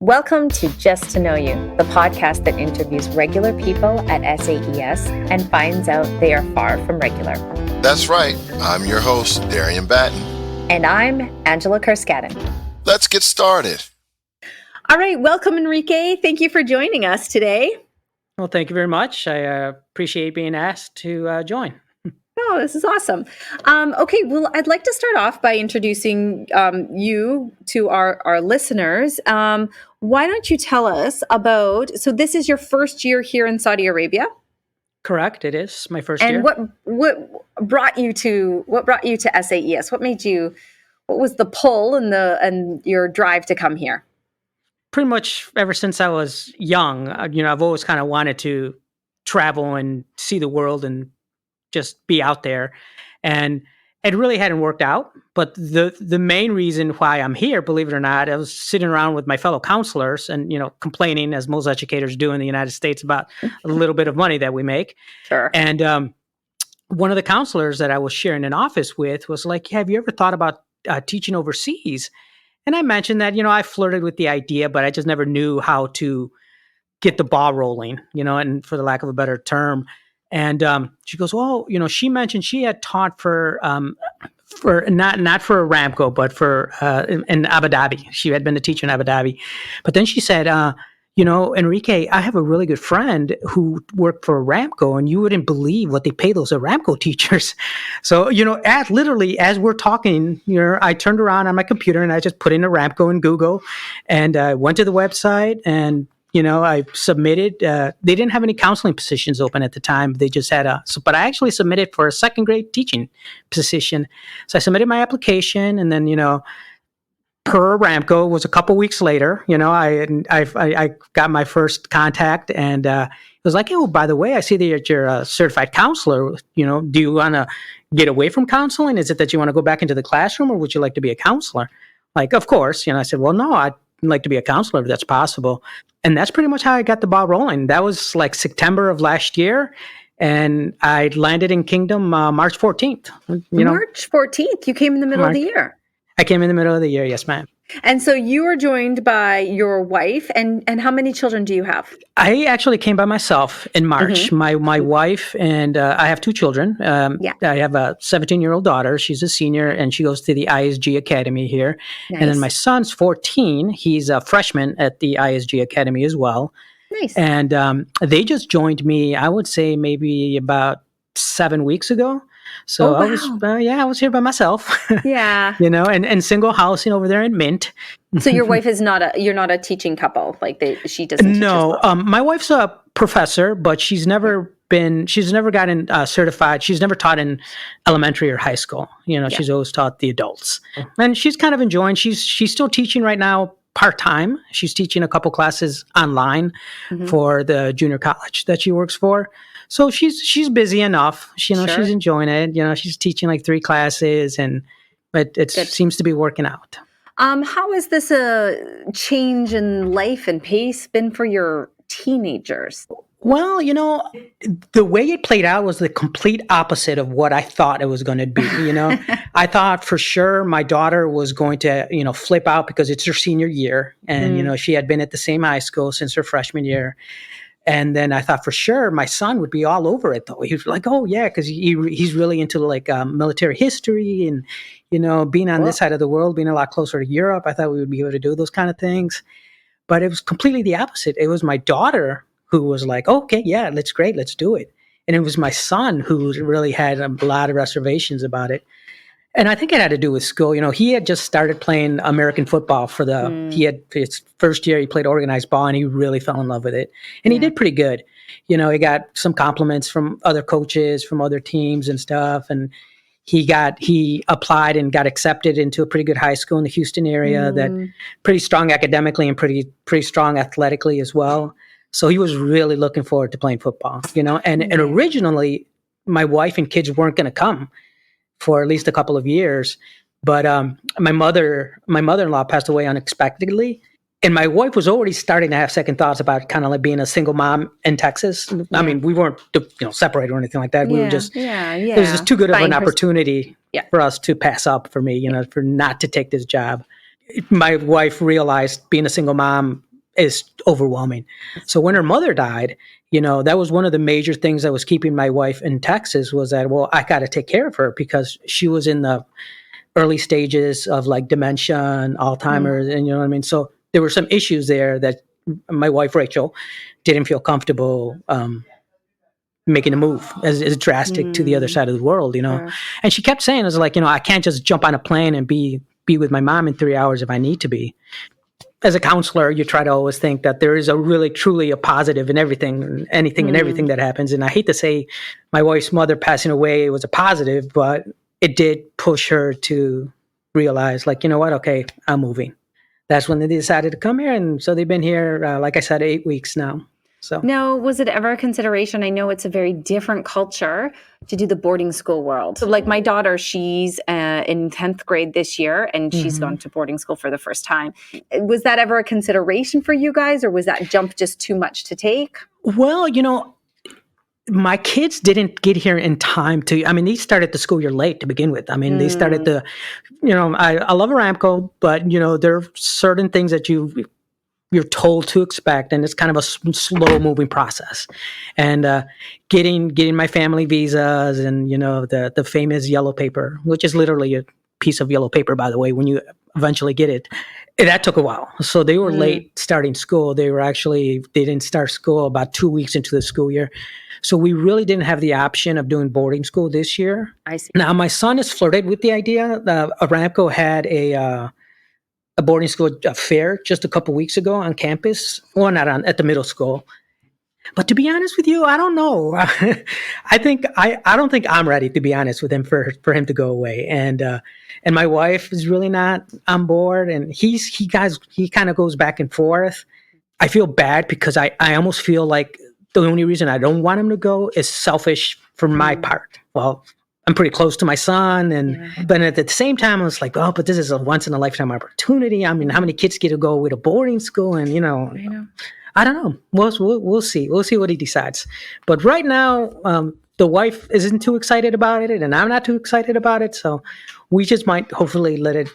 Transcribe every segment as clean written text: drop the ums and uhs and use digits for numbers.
Welcome to Just to Know You, the podcast that interviews regular people at SAES and finds out they are far from regular. That's right. I'm your host, Darian Batten. And I'm Angela Kerskaden. Let's get started. All right. Welcome, Enrique. Thank you for joining us today. Well, thank you very much. I appreciate being asked to join. Oh, this is awesome. Okay, well, I'd like to start off by introducing you to our listeners. Why don't you tell us about, so this is your first year here in Saudi Arabia? Correct, it is my first and year. And what brought you to SAES? What was the pull and your drive to come here? Pretty much ever since I was young, I've always kind of wanted to travel and see the world and just be out there. And it really hadn't worked out. But the main reason why I'm here, believe it or not, I was sitting around with my fellow counselors and, complaining, as most educators do in the United States, about a little bit of money that we make. Sure. And one of the counselors that I was sharing an office with was like, have you ever thought about teaching overseas? And I mentioned that, I flirted with the idea, but I just never knew how to get the ball rolling, and for the lack of a better term. And she goes, well, she mentioned she had taught for not for Aramco, but for in Abu Dhabi. She had been a teacher in Abu Dhabi. But then she said, Enrique, I have a really good friend who worked for Aramco, and you wouldn't believe what they pay those Aramco teachers. So, literally as we're talking, I turned around on my computer and I just put in Aramco in Google, and I went to the website and I submitted. They didn't have any counseling positions open at the time. They just had but I actually submitted for a second grade teaching position. So I submitted my application, and then, per Aramco was a couple weeks later, I got my first contact, and it was like, oh, by the way, I see that you're a certified counselor. Do you want to get away from counseling? Is it that you want to go back into the classroom, or would you like to be a counselor? Like, of course, I said, well, no, I'd like to be a counselor if that's possible. And that's pretty much how I got the ball rolling. That was like September of last year. And I landed in Kingdom March 14th. March 14th? You came in the middle of the year? I came in the middle of the year, yes, ma'am. And so you were joined by your wife, and how many children do you have? I actually came by myself in March. Mm-hmm. My wife and I have two children. I have a 17-year-old daughter. She's a senior, and she goes to the ISG Academy here. Nice. And then my son's 14. He's a freshman at the ISG Academy as well. Nice. And they just joined me, I would say maybe about 7 weeks ago. So I was here by myself. Yeah. And single housing over there in Mint. So your wife is you're not a teaching couple, she doesn't teach No, as well. My wife's a professor, but she's never gotten certified. She's never taught in elementary or high school. She's always taught the adults. And she's kind of enjoying, she's still teaching right now part-time. She's teaching a couple classes online for the junior college that she works for. So she's busy enough. Sure. She's enjoying it. She's teaching like 3 classes, but it seems to be working out. How has this change in life and pace been for your teenagers? Well, the way it played out was the complete opposite of what I thought it was going to be. I thought for sure my daughter was going to, flip out because it's her senior year. And, she had been at the same high school since her freshman year. And then I thought for sure my son would be all over it, though. He was like, oh, yeah, because he's really into like military history and, being on this side of the world, being a lot closer to Europe. I thought we would be able to do those kind of things. But it was completely the opposite. It was my daughter who was like, okay, yeah, that's great. Let's do it. And it was my son who really had a lot of reservations about it. And I think it had to do with school. He had just started playing American football he had his first year, he played organized ball, and he really fell in love with it. And he did pretty good. He got some compliments from other coaches, from other teams and stuff. And he applied and got accepted into a pretty good high school in the Houston area that pretty strong academically and pretty strong athletically as well. So he was really looking forward to playing football, and originally my wife and kids weren't going to come for at least a couple of years. But my mother-in-law passed away unexpectedly. And my wife was already starting to have second thoughts about kind of like being a single mom in Texas. Yeah. I mean, we weren't, separated or anything like that. We were just, it was just too good of an opportunity for us to pass up for me, for not to take this job. My wife realized being a single mom is overwhelming. So when her mother died, that was one of the major things that was keeping my wife in Texas was that, well, I got to take care of her because she was in the early stages of like dementia and Alzheimer's, and you know what I mean? So there were some issues there that my wife, Rachel, didn't feel comfortable making a move as drastic to the other side of the world, Sure. And she kept saying, it was like, I can't just jump on a plane and be with my mom in 3 hours if I need to be. As a counselor, you try to always think that there is a really, truly a positive in everything, anything and everything that happens. And I hate to say my wife's mother passing away was a positive, but it did push her to realize, like, you know what? Okay, I'm moving. That's when they decided to come here. And so they've been here, like I said, 8 weeks now. So now, was it ever a consideration? I know it's a very different culture to do the boarding school world. So like my daughter, she's in 10th grade this year, and she's gone to boarding school for the first time. Was that ever a consideration for you guys, or was that jump just too much to take? Well, my kids didn't get here in time they started the school year late to begin with. They started I love Aramco, but, there are certain things that you're told to expect, and it's kind of a slow moving process. And getting my family visas and, the famous yellow paper, which is literally a piece of yellow paper, by the way, when you eventually get it, that took a while. So they were late starting school. They didn't start school about 2 weeks into the school year. So we really didn't have the option of doing boarding school this year. I see. Now, my son has flirted with the idea. Aramco had a boarding school fair just a couple weeks ago on campus. Well, not at the middle school. But to be honest with you, I don't know. I don't think I'm ready, to be honest with him, for him to go away. And my wife is really not on board. And he kind of goes back and forth. I feel bad because I almost feel like the only reason I don't want him to go is selfish for my part. Well, I'm pretty close to my son, but at the same time, I was like, oh, but this is a once in a lifetime opportunity. How many kids get to go with a boarding school? And I know. I don't know. We'll see. We'll see what he decides. But right now, the wife isn't too excited about it, and I'm not too excited about it. So we just might hopefully let it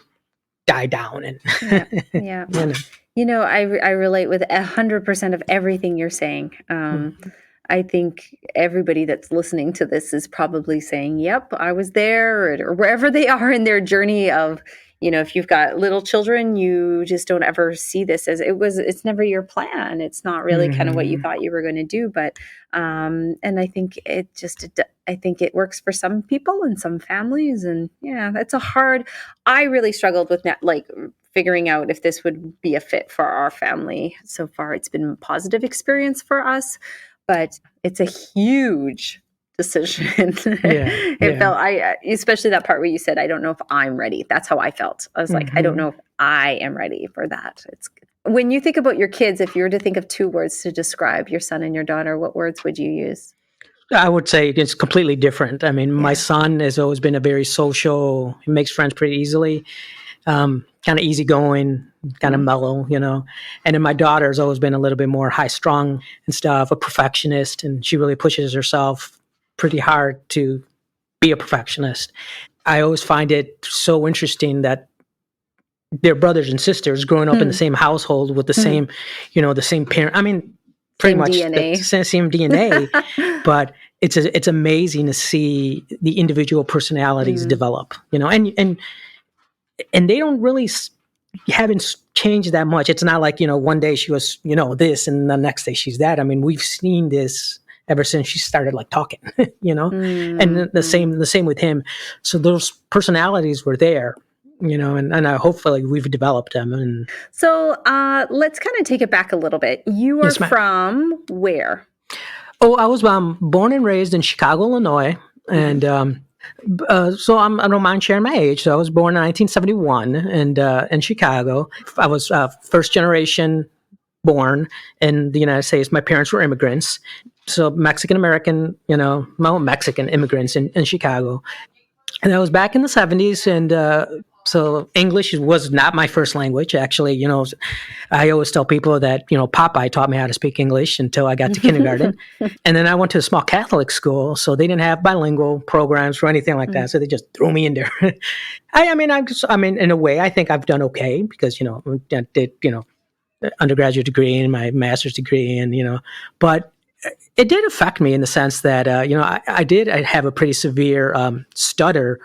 die down. And yeah. I relate with 100% of everything you're saying. I think everybody that's listening to this is probably saying, yep, I was there, or wherever they are in their journey of, if you've got little children, you just don't ever see this as it's never your plan. It's not really kind of what you thought you were going to do. But, and I think I think it works for some people and some families. And yeah, I really struggled with that, like figuring out if this would be a fit for our family. So far, it's been a positive experience for us. But it's a huge decision. It felt, especially that part where you said, I don't know if I'm ready. That's how I felt. I was like, I don't know if I am ready for that. When you think about your kids, if you were to think of 2 words to describe your son and your daughter, what words would you use? I would say it's completely different. My son has always been a very social, he makes friends pretty easily. Kind of easygoing, kind of mellow, And then my daughter's always been a little bit more high strung and stuff, a perfectionist, and she really pushes herself pretty hard to be a perfectionist. I always find it so interesting that they're brothers and sisters growing up in the same household with the same, the same parent. Pretty Same much DNA. the same DNA, but it's amazing to see the individual personalities develop, and they don't really haven't changed that much. It's not like, one day she was, this and the next day she's that. We've seen this ever since she started like talking, and the same with him. So those personalities were there, and hopefully we've developed them. And so let's kind of take it back a little bit. You are from where? Oh, I was born and raised in Chicago, Illinois. And so I don't mind sharing my age. So I was born in 1971 in Chicago. I was first generation born in the United States. My parents were immigrants. So Mexican-American, Mexican immigrants in Chicago. And I was back in the 70s. And so English was not my first language. Actually, I always tell people that, Popeye taught me how to speak English until I got to kindergarten. And then I went to a small Catholic school, so they didn't have bilingual programs or anything like that. So they just threw me in there. In a way, I think I've done okay because, I did, undergraduate degree and my master's degree, and but it did affect me in the sense that I have a pretty severe stutter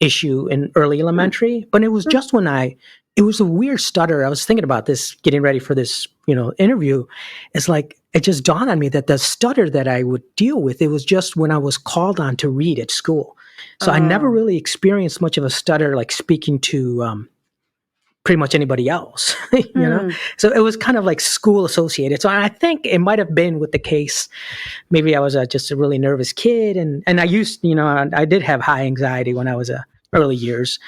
issue in early elementary, but it was just it was a weird stutter. I was thinking about this, getting ready for this, interview. It's like, it just dawned on me that the stutter that I would deal with, it was just when I was called on to read at school. So I never really experienced much of a stutter, like speaking to pretty much anybody else, So it was kind of like school associated. So I think it might have been with the case. Maybe I was just a really nervous kid, and I did have high anxiety when I was early years.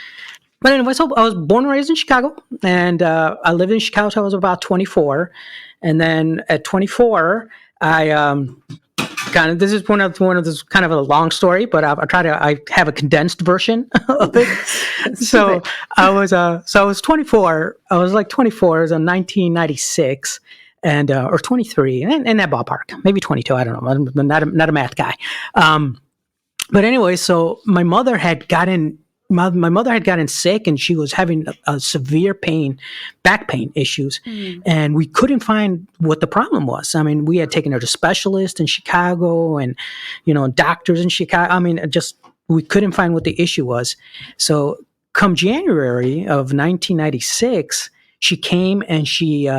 But anyway, so I was born and raised in Chicago, and I lived in Chicago till I was about 24. And then at 24, this is one of those kind of a long story, but I have a condensed version of it. So I was 24. I was like 24. It was in 1996, and or 23, in that ballpark, maybe 22. I don't know. I'm not a math guy. But anyway, so my mother had gotten sick, and she was having a severe back pain issues, and we couldn't find what the problem was. I mean, we had taken her to specialists in Chicago and, doctors in Chicago. I mean, we couldn't find what the issue was. So come January of 1996, she came and she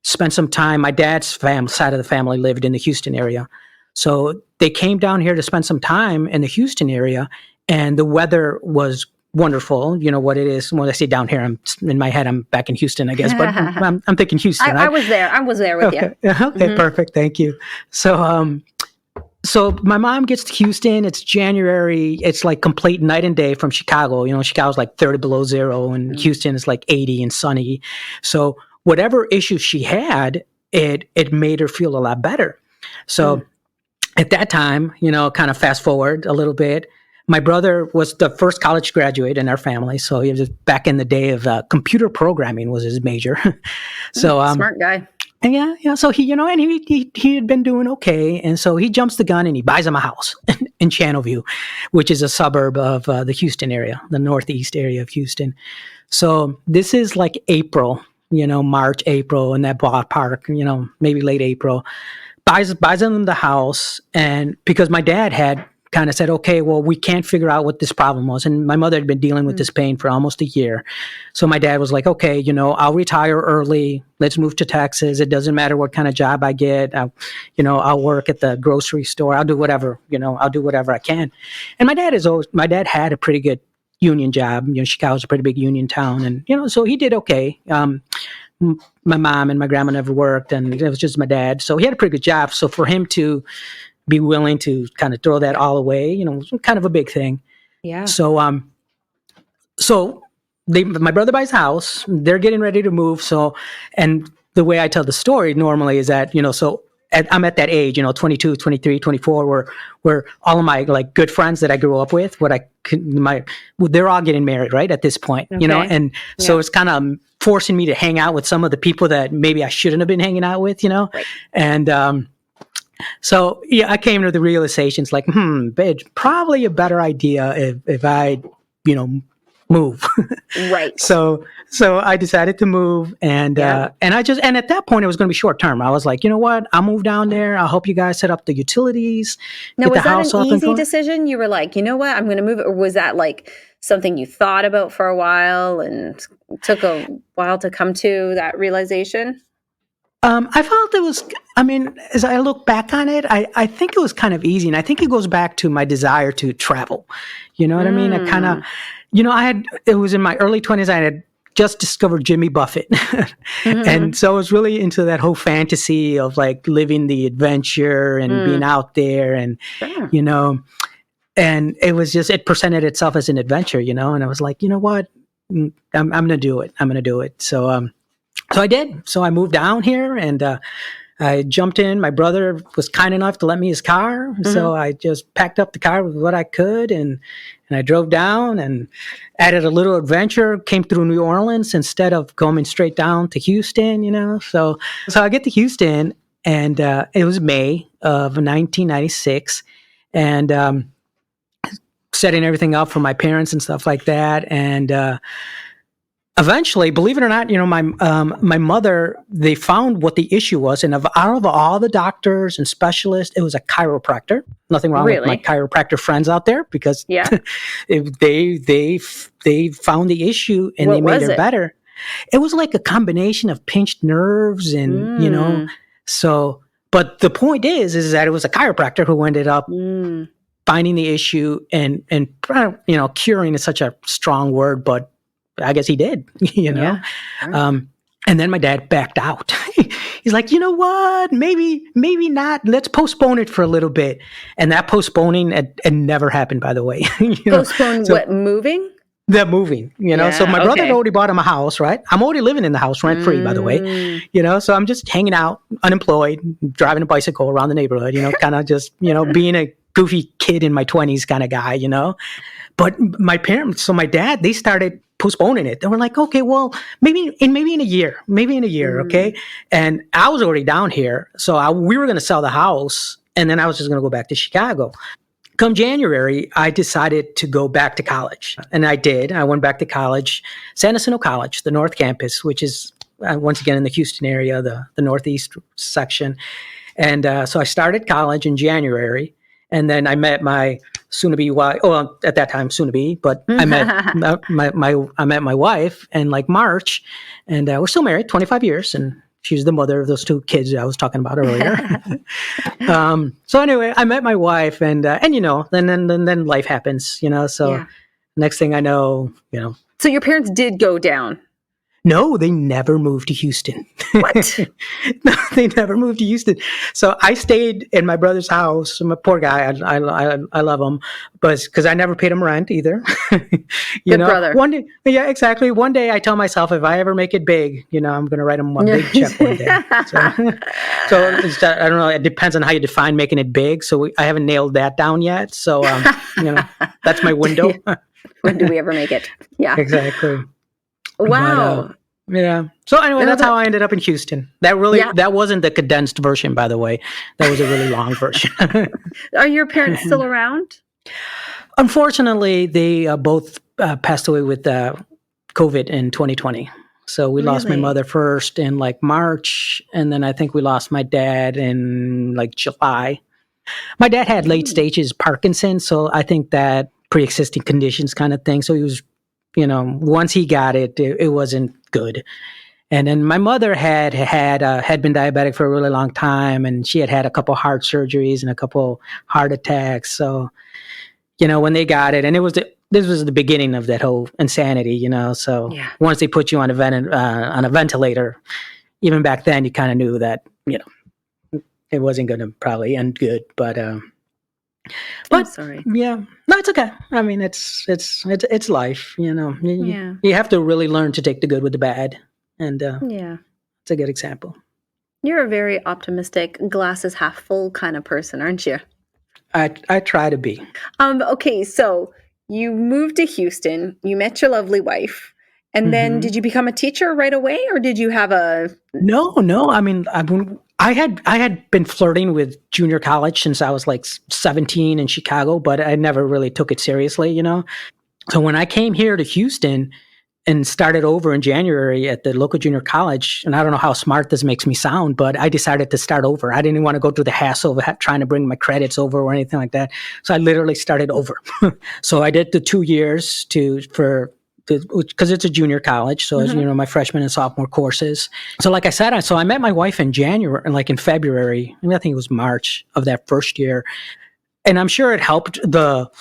spent some time. My dad's side of the family lived in the Houston area. So they came down here to spend some time in the Houston area. And the weather was wonderful. You know what it is. When I say down here, in my head, I'm back in Houston, I guess. But I'm thinking Houston. I was there. I was there with you. Okay, perfect. Thank you. So, so my mom gets to Houston. It's January. It's like complete night and day from Chicago. Chicago's like 30 below zero, and Houston is like 80 and sunny. So whatever issues she had, it made her feel a lot better. So at that time, kind of fast forward a little bit. My brother was the first college graduate in our family, so he was back in the day of computer programming was his major. So smart guy. And yeah. So he, and he had been doing okay, and so he jumps the gun and he buys him a house in Channelview, which is a suburb of the Houston area, the northeast area of Houston. So this is like April, March, April, in that ballpark, maybe late April. Buys him the house, and because my dad had kind of said, okay, well, we can't figure out what this problem was. And my mother had been dealing with this pain for almost a year. So my dad was like, okay, I'll retire early. Let's move to Texas. It doesn't matter what kind of job I get. I'll work at the grocery store. I'll do whatever, I'll do whatever I can. And my dad had a pretty good union job. Chicago's a pretty big union town. And, so he did okay. My mom and my grandma never worked, and it was just my dad. So he had a pretty good job. So for him to be willing to kind of throw that all away, was kind of a big thing. Yeah. So, my brother buys a house. They're getting ready to move. So, and the way I tell the story normally is that, I'm at that age, 22, 23, 24, where all of my like good friends that I grew up with, they're all getting married, right, at this point, and so it's kind of forcing me to hang out with some of the people that maybe I shouldn't have been hanging out with, right. And so yeah, I came to the realizations like, it's probably a better idea if I, move. Right. So I decided to move, and at that point it was going to be short term. I was like, you know what? I'll move down there. I'll help you guys set up the utilities. Now, was that an easy decision? You were like, you know what? I'm going to move, or was that like something you thought about for a while and took a while to come to that realization? I felt it was, as I look back on it, I think it was kind of easy. And I think it goes back to my desire to travel. You know what I mean? I kind of, it was in my early 20s, I had just discovered Jimmy Buffett. And so I was really into that whole fantasy of like living the adventure and being out there and, and it was just, it presented itself as an adventure, and I was like, you know what? I'm going to do it. I'm going to do it. So I did. So I moved down here and I jumped in. My brother was kind enough to let me his car. So I just packed up the car with what I could and I drove down and added a little adventure, came through New Orleans instead of going straight down to Houston, So I get to Houston and it was May of 1996 and setting everything up for my parents and stuff like that. And eventually, believe it or not, my mother, they found what the issue was, and out of all the doctors and specialists, it was a chiropractor. Nothing wrong with my Really? chiropractor friends out there, because Yeah. they found the issue and What they made was her it? better. It was like a combination of pinched nerves and so. But the point is that it was a chiropractor who ended up finding the issue and curing is such a strong word, but I guess he did, Yeah. And then my dad backed out. He's like, you know what? Maybe not. Let's postpone it for a little bit. And that postponing it never happened, by the way. Postpone what, moving? They're moving, So my brother had already bought him a house, right? I'm already living in the house rent free, by the way. So I'm just hanging out, unemployed, driving a bicycle around the neighborhood, kind of just, being a goofy kid in my 20s kind of guy, But my parents, so my dad, they started postponing it. They were like, okay, well, maybe in a year, okay? And I was already down here, so we were going to sell the house, and then I was just going to go back to Chicago. Come January, I decided to go back to college, and I did. I went back to college, San Jacinto College, the North Campus, which is once again in the Houston area, the Northeast section. And so I started college in January, and then I met my soon-to-be wife. Well, at that time, soon-to-be, but I met I met my wife in like March, and we're still married, 25 years, and she's the mother of those two kids I was talking about earlier. So anyway, I met my wife, and then life happens, So next thing I know, So your parents did go down. No, they never moved to Houston. What? No, they never moved to Houston. So I stayed in my brother's house. I'm a poor guy. I love him, but because I never paid him rent either. Good brother. One day, yeah, exactly. One day I tell myself, if I ever make it big, I'm going to write him a big check one day. So I don't know. It depends on how you define making it big. So I haven't nailed that down yet. So that's my window. When do we ever make it? Yeah. Exactly. Wow. But, yeah. So anyway, that's how I ended up in Houston. That wasn't the condensed version, by the way. That was a really long version. Are your parents still around? Unfortunately, they both passed away with COVID in 2020. So we lost my mother first in like March, and then I think we lost my dad in like July. My dad had late stages Parkinson's, so I think that pre-existing conditions kind of thing. So he was, once he got it, it wasn't good. And then my mother had been diabetic for a really long time, and she had a couple heart surgeries and a couple heart attacks. So, when they got it, and this was the beginning of that whole insanity, So once they put you on a ventilator, even back then, you kind of knew that it wasn't going to probably end good. But I'm sorry. Yeah, no, it's okay. I mean, it's life, You have to really learn to take the good with the bad, and it's a good example. You're a very optimistic, glasses half full kind of person, aren't you? I try to be. Okay, so you moved to Houston. You met your lovely wife, and then did you become a teacher right away, or did you have a? No. I mean, I had been flirting with junior college since I was like 17 in Chicago, but I never really took it seriously, So when I came here to Houston and started over in January at the local junior college, and I don't know how smart this makes me sound, but I decided to start over. I didn't want to go through the hassle of trying to bring my credits over or anything like that. So I literally started over. So I did the 2 years because it's a junior college. So, as my freshman and sophomore courses. So like I said, I met my wife in January, and like in February, I think it was March of that first year. And I'm sure it helped the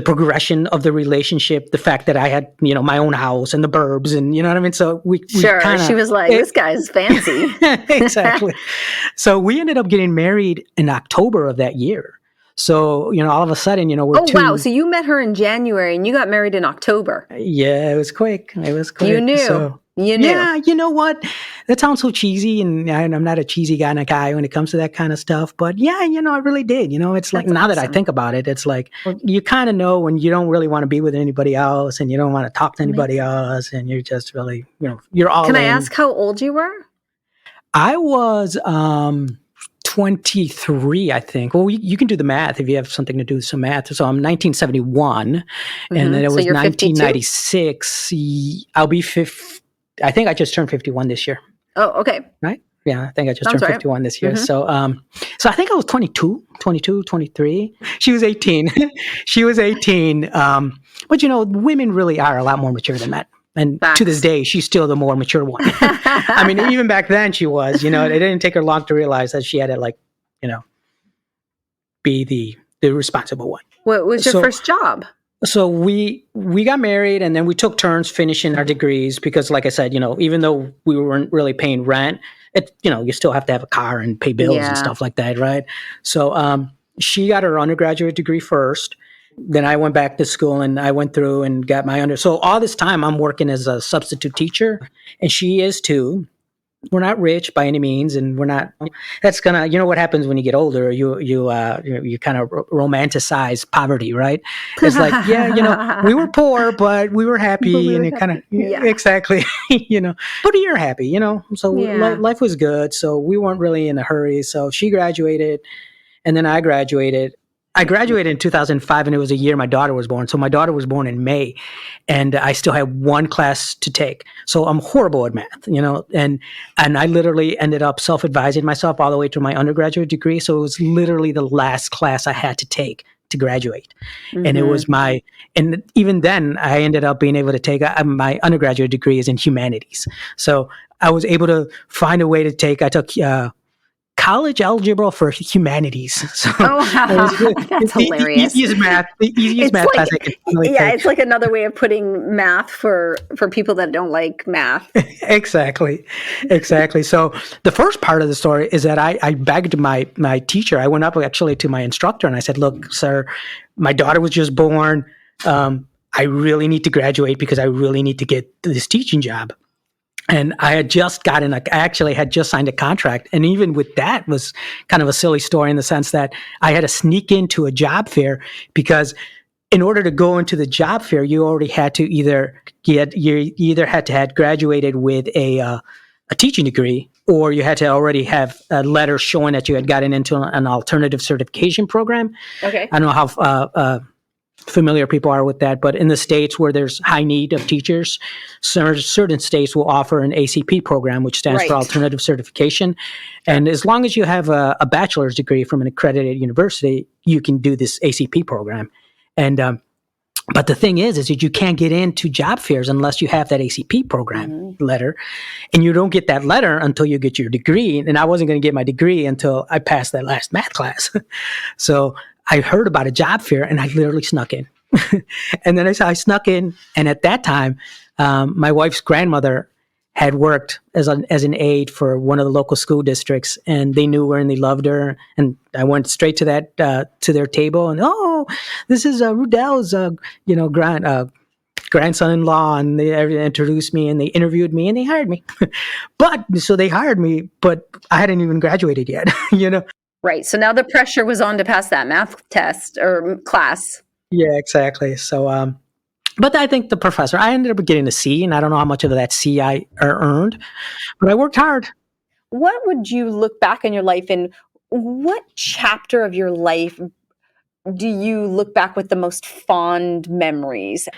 progression of the relationship, the fact that I had, my own house and the burbs and, you know what I mean? So we she was like, this guy's fancy. Exactly. So we ended up getting married in October of that year. So, all of a sudden, we're wow. So you met her in January and you got married in October. Yeah, it was quick. You knew. So, you knew. Yeah, you know what? That sounds so cheesy, and I'm not a cheesy kind of guy when it comes to that kind of stuff. But yeah, I really did. It's like, now that I think about it, it's like, you kind of know when you don't really want to be with anybody else, and you don't want to talk to anybody else, and you're just really, you're all in. Can I ask how old you were? I was 23, I think. Well, you can do the math if you have something to do with some math. So I'm 1971, and then it So was you're 52? 1996. I'll be 50. I think I just turned 51 this year, Oh, okay. right? Yeah, I think I just Sounds turned right. 51 this year. So I think I was 22, 23. She was 18. She was 18. But women really are a lot more mature than men. And to this Facts. day, she's still the more mature one. I mean, even back then she was, it didn't take her long to realize that she had to be the responsible one. What was your first job? So we got married, and then we took turns finishing our degrees because, like I said, even though we weren't really paying rent, you still have to have a car and pay bills and stuff like that, right? So she got her undergraduate degree first. Then I went back to school and I went through and got my So all this time I'm working as a substitute teacher, and she is too. We're not rich by any means, and we're not. That's gonna, what happens when you get older. You kind of romanticize poverty, right? It's like, we were poor, but we were happy, and it kind of exactly, But you're happy, So life was good, so we weren't really in a hurry. So she graduated, and then I graduated. I graduated in 2005, and it was a year my daughter was born. So my daughter was born in May, and I still had one class to take. So I'm horrible at math, and I literally ended up self-advising myself all the way through my undergraduate degree. So it was literally the last class I had to take to graduate. Mm-hmm. And it was and even then I ended up being able to take my undergraduate degree is in humanities. So I was able to find a way to I took college algebra for humanities. So that's hilarious. The easiest math class I could really take. It's like another way of putting math for people that don't like math. Exactly. So the first part of the story is that I begged my teacher. I went up actually to my instructor and I said, "Look, sir, my daughter was just born. I really need to graduate because I really need to get this teaching job." And I had just had just signed a contract. And even with that was kind of a silly story in the sense that I had to sneak into a job fair because in order to go into the job fair, you already had to you either had to have graduated with a teaching degree, or you had to already have a letter showing that you had gotten into an alternative certification program. Okay. I don't know how familiar people are with that, but in the states where there's high need of teachers, certain states will offer an ACP program, which stands for Alternative Certification. And as long as you have a bachelor's degree from an accredited university, you can do this ACP program. And but the thing is that you can't get into job fairs unless you have that ACP program letter, and you don't get that letter until you get your degree. And I wasn't going to get my degree until I passed that last math class. So I heard about a job fair and I literally snuck in. And then I snuck in. And at that time, my wife's grandmother had worked as an aide for one of the local school districts, and they knew her and they loved her. And I went straight to to their table and, this is Rudell's, grandson-in-law, and they introduced me and they interviewed me and they hired me. So they hired me, but I hadn't even graduated yet, Right. So now the pressure was on to pass that math test or class. Yeah, exactly. So, but I think I ended up getting a C, and I don't know how much of that C I earned, but I worked hard. What would you look back in your life, and what chapter of your life do you look back with the most fond memories?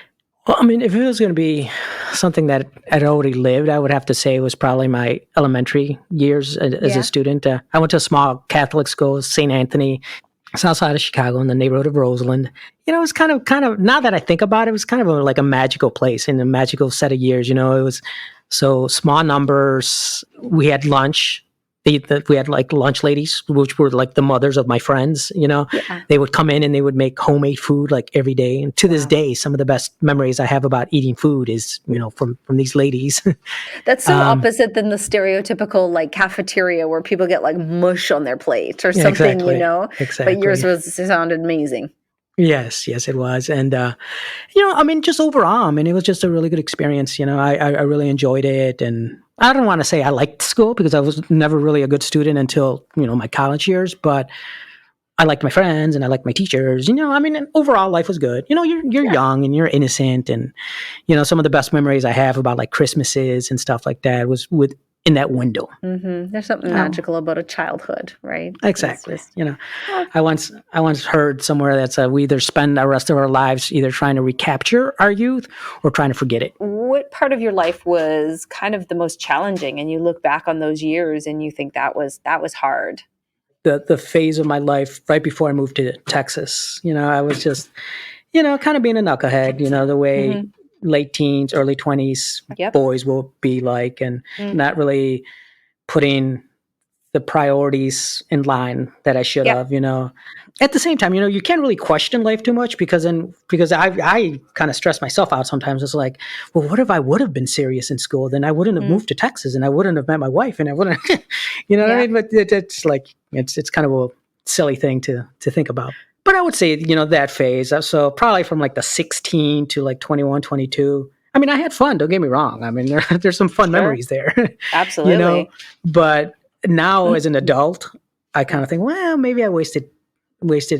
Well, I mean, if it was going to be something that I'd already lived, I would have to say it was probably my elementary years as a student. I went to a small Catholic school, St. Anthony, south side of Chicago in the neighborhood of Roseland. It was kind of, now that I think about it, it was kind of like a magical place and a magical set of years. It was so small numbers. We had lunch. We had like lunch ladies, which were like the mothers of my friends, They would come in and they would make homemade food like every day. And to this day, some of the best memories I have about eating food is, from these ladies. That's so opposite than the stereotypical like cafeteria where people get like mush on their plate or something, Exactly. But yours sounded amazing. Yes, it was. And, just overall, it was just a really good experience. I really enjoyed it. And I don't want to say I liked school because I was never really a good student until, my college years, but I liked my friends and I liked my teachers, and overall life was good. You're young and you're innocent. And, some of the best memories I have about like Christmases and stuff like that was in that window. There's something magical about a childhood, right? Exactly. It's just, I once heard somewhere that we either spend the rest of our lives either trying to recapture our youth or trying to forget it. what part of your life was kind of the most challenging, and you look back on those years and you think that was hard? The phase of my life right before I moved to Texas, I was just, kind of being a knucklehead, the way late teens, early 20s Yep. boys will be like, and not really putting the priorities in line that I should have, At the same time, you can't really question life too much because I kind of stress myself out sometimes. It's like, well, what if I would have been serious in school? Then I wouldn't have moved to Texas and I wouldn't have met my wife and I wouldn't, what I mean? But it's like, it's kind of a silly thing to think about. But I would say, that phase. So probably from like the 16 to like 21, 22. I mean, I had fun. Don't get me wrong. I mean, there's some fun memories there. Absolutely. But now as an adult, I kind of think, well, maybe I wasted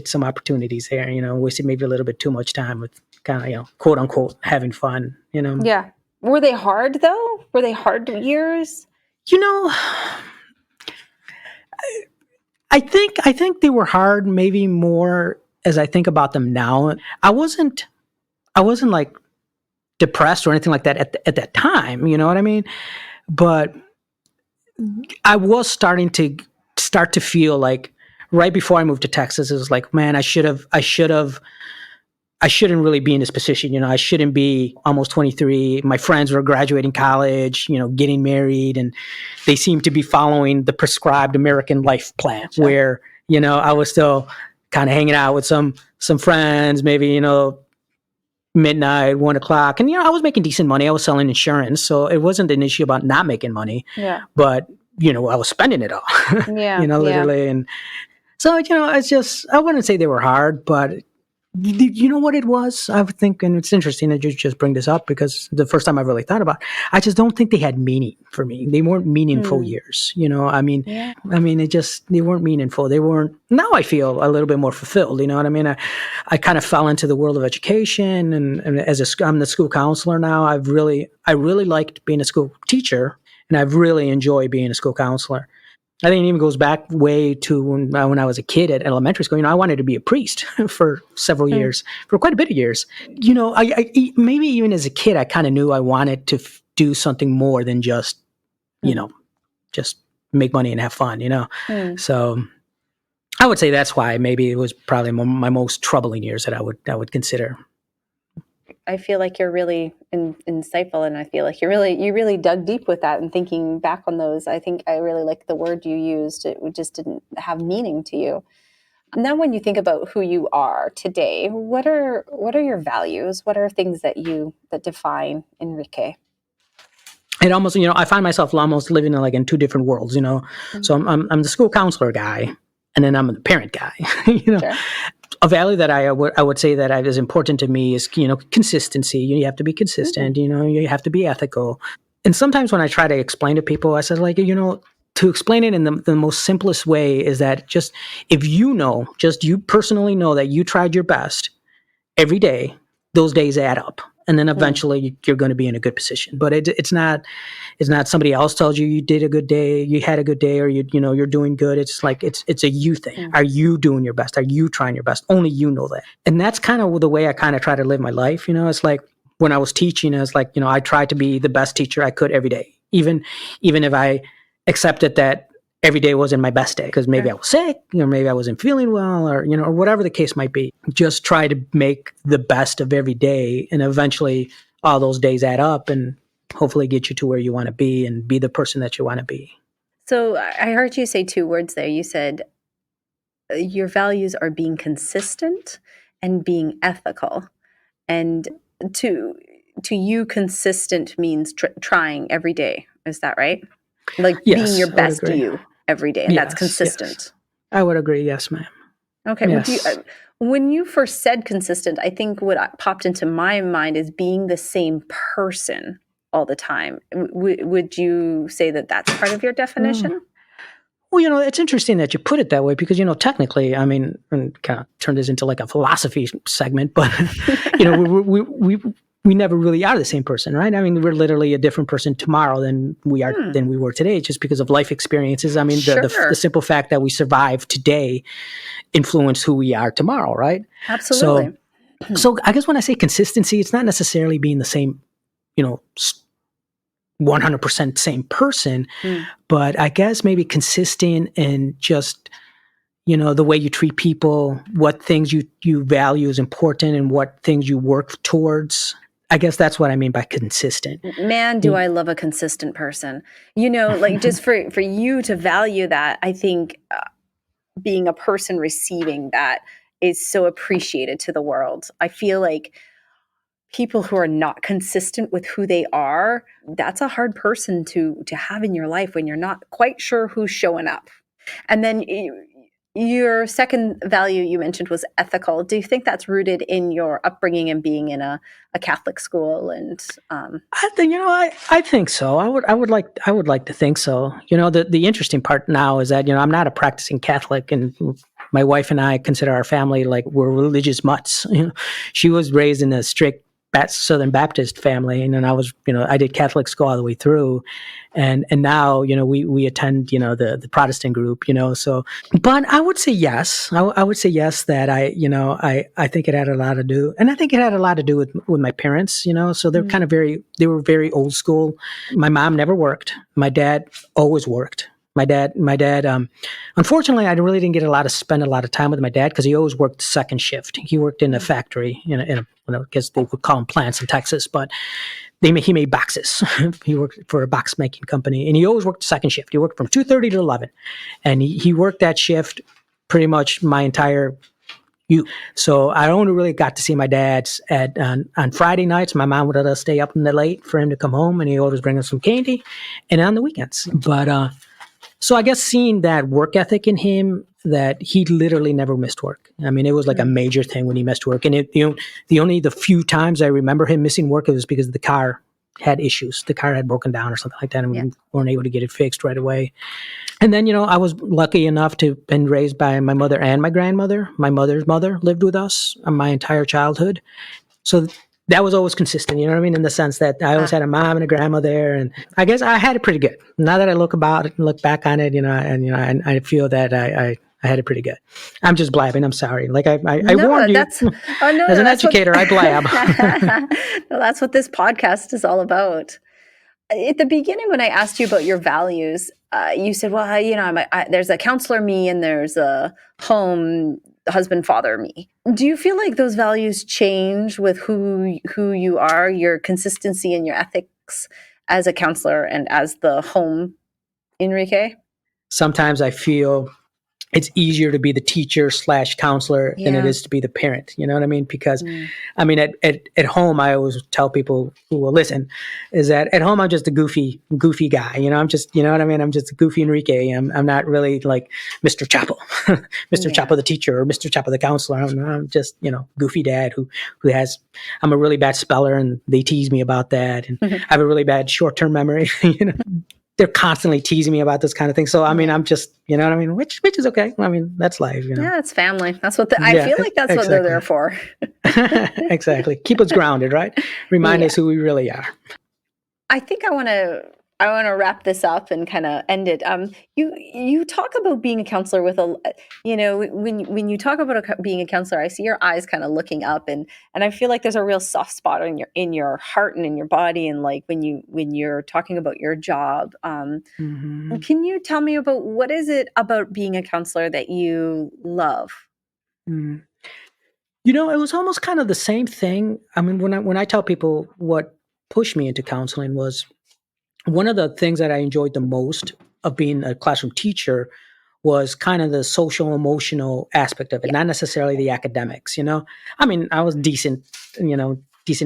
some opportunities there, wasted maybe a little bit too much time with kind of, quote unquote, having fun, Yeah. Were they hard though? Were they hard years? I think they were hard, maybe more as I think about them now. I wasn't like depressed or anything like that at that time, you know what I mean? But I was starting to feel like right before I moved to Texas, it was like, man, I shouldn't really be in this position. I shouldn't be almost 23. My friends were graduating college, getting married, and they seemed to be following the prescribed American life plan where, I was still kind of hanging out with some friends, maybe, midnight, 1:00. And, I was making decent money. I was selling insurance. So it wasn't an issue about not making money, but, I was spending it all, literally. And so, it's just, I wouldn't say they were hard, but you know what it was? I would think, and it's interesting that you just bring this up because the first time I really thought about it, I just don't think they had meaning for me. They weren't meaningful years, I mean, they weren't meaningful. They weren't, now I feel a little bit more fulfilled, you know what I mean? I kind of fell into the world of education and I'm the school counselor now. I really liked being a school teacher and I've really enjoyed being a school counselor. I think it even goes back way to when I was a kid at elementary school. I wanted to be a priest for several years, for quite a bit of years. I maybe even as a kid, I kind of knew I wanted to do something more than just, just make money and have fun, So I would say that's why maybe it was probably my most troubling years that I would consider. I feel like you're really insightful, and I feel like you really dug deep with that. And thinking back on those, I think I really like the word you used. It just didn't have meaning to you. Now, when you think about who you are today, what are your values? What are things that define Enrique? It almost, I find myself almost living in two different worlds, So I'm the school counselor guy, and then I'm the parent guy, Sure. A value that I would say that is important to me is, consistency. You have to be consistent, you have to be ethical. And sometimes when I try to explain to people, I said to explain it in the most simplest way is that just, if just you personally know that you tried your best every day, those days add up. And then eventually you're going to be in a good position. But it's not somebody else tells you you did a good day, you had a good day, or you're doing good. It's like it's a you thing. Are you doing your best? Are you trying your best? Only you know that. And that's kind of the way I kind of try to live my life. It's like when I was teaching, it's like, I tried to be the best teacher I could every day, even if I accepted that every day wasn't my best day because maybe I was sick, maybe I wasn't feeling well, or or whatever the case might be. Just try to make the best of every day, and eventually all those days add up, and hopefully get you to where you want to be and be the person that you want to be. So I heard you say two words there. You said your values are being consistent and being ethical, and to you, consistent means trying every day. Is that right? Like being your best you every day, and that's consistent. Yes. I would agree. Yes, ma'am. Okay. Yes. When you first said consistent, I think what popped into my mind is being the same person all the time. Would you say that that's part of your definition? Well, it's interesting that you put it that way because, technically, I mean, and kind of turn this into like a philosophy segment, but, we never really are the same person, right? I mean, we're literally a different person tomorrow than we were today, just because of life experiences. I mean, the Sure. simple fact that we survive today influence who we are tomorrow, right? So Absolutely. so I guess when I say consistency, it's not necessarily being the same, 100% same person, Mm. but I guess maybe consistent in just, the way you treat people, what things you value is important and what things you work towards. I guess that's what I mean by consistent. Man, do I love a consistent person. Like just for you to value that, I think being a person receiving that is so appreciated to the world. I feel like people who are not consistent with who they are, that's a hard person to have in your life when you're not quite sure who's showing up. And then your second value you mentioned was ethical. Do you think that's rooted in your upbringing and being in a Catholic school? And I think I think so. I would like to think so. The interesting part now is that I'm not a practicing Catholic, and my wife and I consider our family like we're religious mutts. She was raised in a strict Southern Baptist family, and then I did Catholic school all the way through, and now we attend the Protestant group. So, but I would say yes. I would say yes that I think it had a lot to do, and I think it had a lot to do with my parents. So they're they were very old school. My mom never worked. My dad always worked. My dad. Unfortunately, I really didn't spend a lot of time with my dad because he always worked second shift. He worked in a factory, I guess they would call them plants in Texas, but he made boxes. He worked for a box making company, and he always worked second shift. He worked from 2:30 to 11, and he worked that shift pretty much my entire youth. So I only really got to see my dad on Friday nights. My mom would let us stay up in the late for him to come home, and he always bring us some candy, and on the weekends. But so I guess seeing that work ethic in him, that he literally never missed work. I mean, it was like a major thing when he missed work. And the few times I remember him missing work, it was because the car had issues. The car had broken down or something like that, and we weren't able to get it fixed right away. And then, I was lucky enough to have been raised by my mother and my grandmother. My mother's mother lived with us my entire childhood. So that was always consistent, you know what I mean? In the sense that I always had a mom and a grandma there, and I guess I had it pretty good. Now that I look back on it, and I feel that I had it pretty good. I'm just blabbing. I'm sorry. Like I no, warned you. that's oh no, As an that's educator, I blab. No, that's what this podcast is all about. At the beginning, when I asked you about your values, you said, "Well, there's a counselor me, and there's a home husband father me." Do you feel like those values change with who you are, your consistency and your ethics as a counselor and as the home Enrique? Sometimes I feel it's easier to be the teacher / counselor than it is to be the parent. You know what I mean? Because I mean, at home, I always tell people who will listen is that at home, I'm just a goofy guy. I'm just, you know what I mean? I'm just a goofy Enrique. I'm not really like Mr. Chapo, Mr. Chapo, the teacher, or Mr. Chapo, the counselor. I'm just, goofy dad who I'm a really bad speller, and they tease me about that. And I have a really bad short-term memory, They're constantly teasing me about this kind of thing. So, I mean, I'm just, you know what I mean? Which is okay. I mean, that's life, Yeah, it's family. That's what I feel like that's what they're there for. Exactly. Keep us grounded, right? Remind us who we really are. I think I want to wrap this up and kind of end it. You talk about being a counselor with when you talk about being a counselor, I see your eyes kind of looking up, and I feel like there's a real soft spot in your heart and in your body, and like when you're talking about your job. Can you tell me about what is it about being a counselor that you love? Mm. It was almost kind of the same thing. I mean, when I tell people what pushed me into counseling was one of the things that I enjoyed the most of being a classroom teacher was kind of the social emotional aspect of it, not necessarily the academics. I mean, I was decent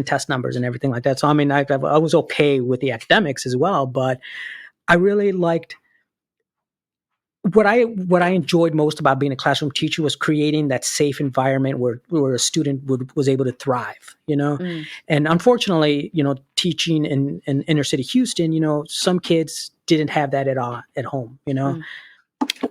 test numbers and everything like that. So I mean, I was okay with the academics as well, but I really liked what I enjoyed most about being a classroom teacher was creating that safe environment where a student was able to thrive, And unfortunately, teaching in inner city Houston, some kids didn't have that at all at home,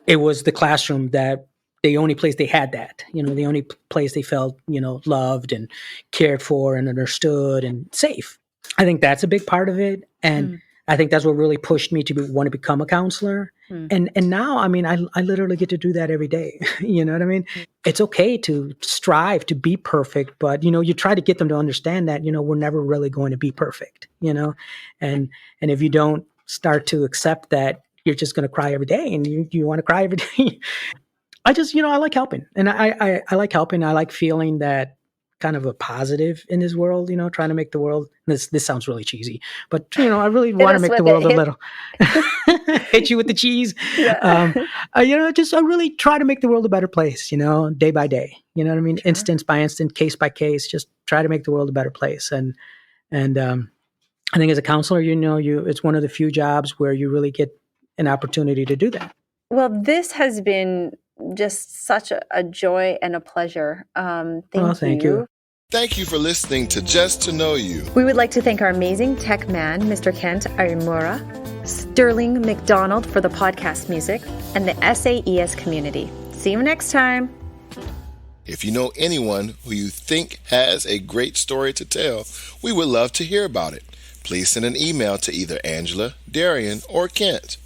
It was the classroom that the only place they had that, the only place they felt, loved and cared for and understood and safe. I think that's a big part of it. And I think that's what really pushed me to want to become a counselor. And now, I mean, I literally get to do that every day. You know what I mean? It's okay to strive to be perfect, but, you try to get them to understand that, we're never really going to be perfect, and if you don't start to accept that, you're just going to cry every day, and you want to cry every day. I just, I like helping, and I like helping. I like feeling that kind of a positive in this world, trying to make the world, this sounds really cheesy, but, I really want to make the world a little, hit you with the cheese. Yeah. I really try to make the world a better place, day by day, you know what I mean? Sure. Instance by instance, case by case, just try to make the world a better place. And I think as a counselor, it's one of the few jobs where you really get an opportunity to do that. Well, this has been just such a joy and a pleasure. Thank you. Thank you for listening to Just to Know You. We would like to thank our amazing tech man, Mr. Kent Arimura, Sterling McDonald for the podcast music, and the SAES community. See you next time. If you know anyone who you think has a great story to tell, we would love to hear about it. Please send an email to either Angela, Darian, or Kent.